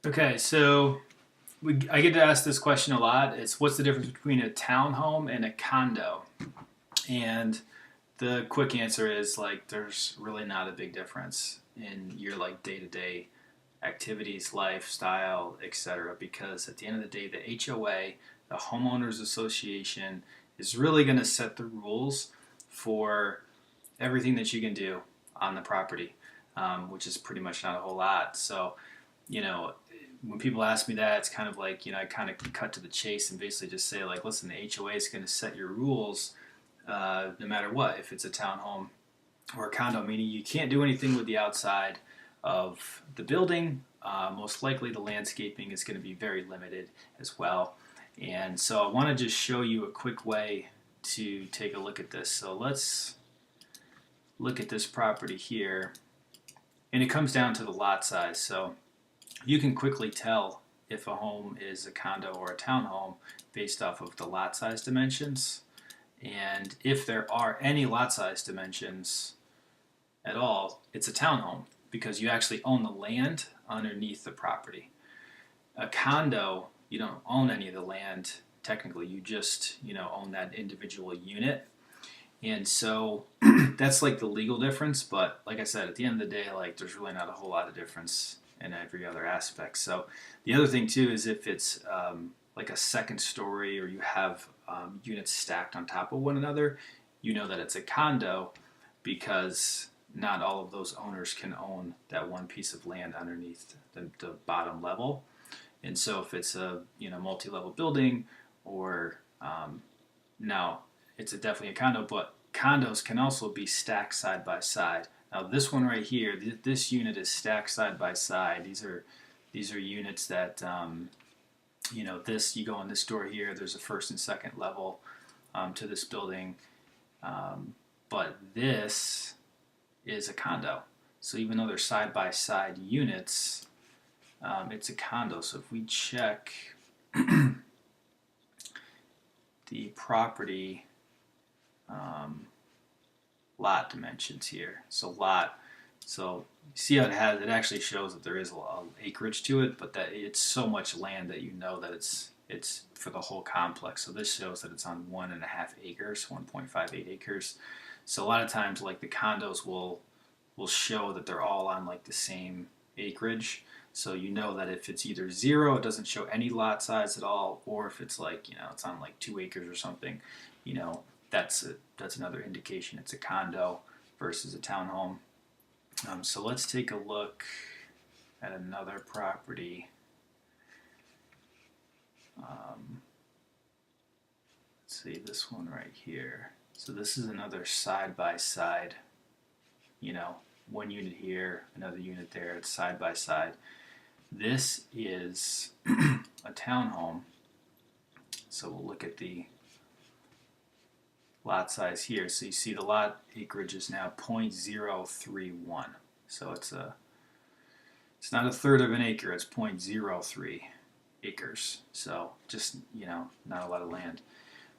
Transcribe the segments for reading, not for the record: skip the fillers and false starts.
Okay, so I get to ask this question a lot. It's what's the difference between a townhome and a condo? And the quick answer is like there's really not a big difference in your like day to day activities, lifestyle, etc. Because at the end of the day, the HOA, the homeowners association, is really going to set the rules for everything that you can do on the property, which is pretty much not a whole lot. So you know, when people ask me that, it's kind of like, I kind of cut to the chase and basically just say, like, listen, the HOA is going to set your rules no matter what, if it's a townhome or a condo, meaning you can't do anything with the outside of the building. Most likely the landscaping is going to be very limited as well. And so I want to just show you a quick way to take a look at this. So let's look at this property here. And it comes down to the lot size. So you can quickly tell if a home is a condo or a townhome based off of the lot size dimensions. And if there are any lot size dimensions at all, it's a townhome because you actually own the land underneath the property. A condo, you don't own any of the land technically, you just, own that individual unit. And so that's like the legal difference, but like I said, at the end of the day, like there's really not a whole lot of difference in every other aspect. So the other thing too is if it's like a second story or you have units stacked on top of one another, you know that it's a condo because not all of those owners can own that one piece of land underneath the bottom level. And so if it's a multi-level building or now it's definitely a condo, but condos can also be stacked side by side. Now this one right here, this unit is stacked side by side. These are units that this you go in this door here. There's a first and second level to this building, but this is a condo. So even though they're side by side units, it's a condo. So if we check the property lot dimensions here. So you see how it actually shows that there is a acreage to it, but that it's so much land that you know that it's for the whole complex. So this shows that it's on 1.5 acres, 1.58 acres. So a lot of times, like the condos will show that they're all on like the same acreage. So you know that if it's either zero, it doesn't show any lot size at all, or if it's like it's on like 2 acres or something, you know that's another indication it's a condo versus a townhome. So let's take a look at another property. Let's see this one right here. So this is another side by side, one unit here, another unit there. It's side by side. This is a townhome. So we'll look at the lot size here. So you see the lot acreage is now 0.031. So it's not a third of an acre, it's 0.03 acres. So just, not a lot of land.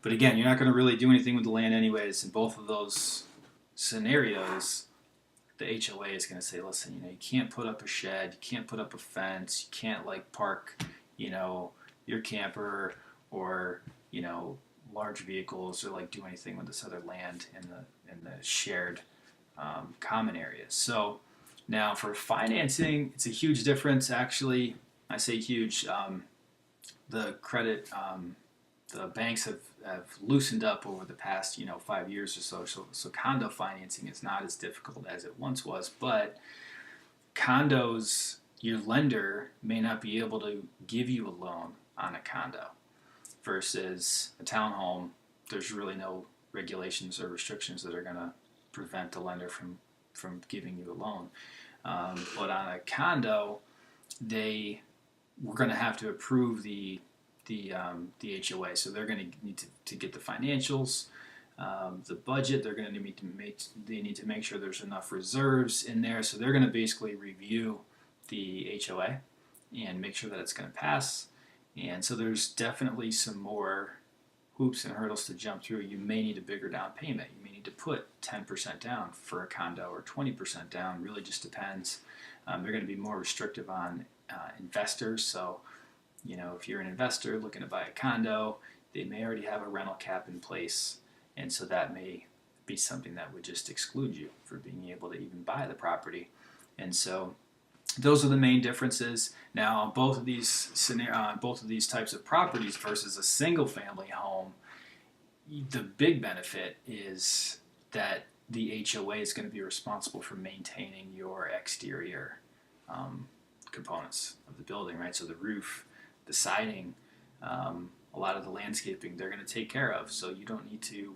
But again, you're not going to really do anything with the land anyways. In both of those scenarios, the HOA is going to say, listen, you can't put up a shed, you can't put up a fence, you can't like park, your camper or, large vehicles or like do anything with this other land in the shared common areas. So now for financing, it's a huge difference. Actually, I say huge. The credit, the banks have loosened up over the past 5 years or so. So condo financing is not as difficult as it once was, but condos, your lender may not be able to give you a loan on a condo versus a townhome. There's really no regulations or restrictions that are going to prevent the lender from giving you a loan. But on a condo, we're going to have to approve the HOA. So they're going to need to get the financials, the budget. They're going to need to make sure there's enough reserves in there. So they're going to basically review the HOA and make sure that it's going to pass. And so there's definitely some more hoops and hurdles to jump through. You may need a bigger down payment. You may need to put 10% down for a condo or 20% down. Really just depends. They're going to be more restrictive on investors. So, if you're an investor looking to buy a condo, they may already have a rental cap in place, and so that may be something that would just exclude you for being able to even buy the property. And so those are the main differences. Now, on both of these types of properties versus a single-family home, the big benefit is that the HOA is going to be responsible for maintaining your exterior components of the building, right? So the roof, the siding, a lot of the landscaping, they're going to take care of. So you don't need to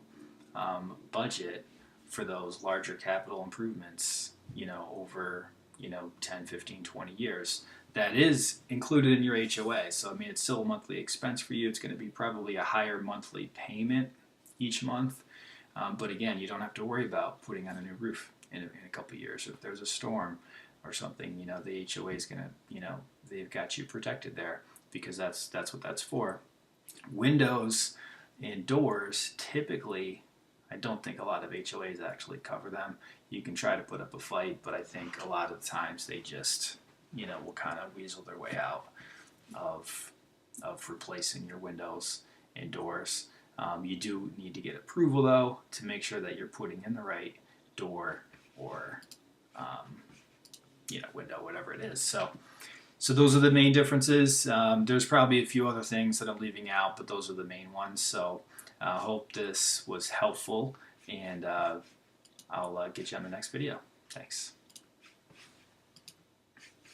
budget for those larger capital improvements, over 10, 15, 20 years. That is included in your HOA. So, I mean, it's still a monthly expense for you. It's going to be probably a higher monthly payment each month. But again, you don't have to worry about putting on a new roof in a couple of years. If there's a storm or something, the HOA is going to, they've got you protected there because that's what that's for. Windows and doors, typically, I don't think a lot of HOAs actually cover them. You can try to put up a fight, but I think a lot of the times they just, will kind of weasel their way out of replacing your windows and doors. You do need to get approval, though, to make sure that you're putting in the right door or, window, whatever it is. So those are the main differences. There's probably a few other things that I'm leaving out, but those are the main ones. So I hope this was helpful, and I'll get you on the next video. Thanks.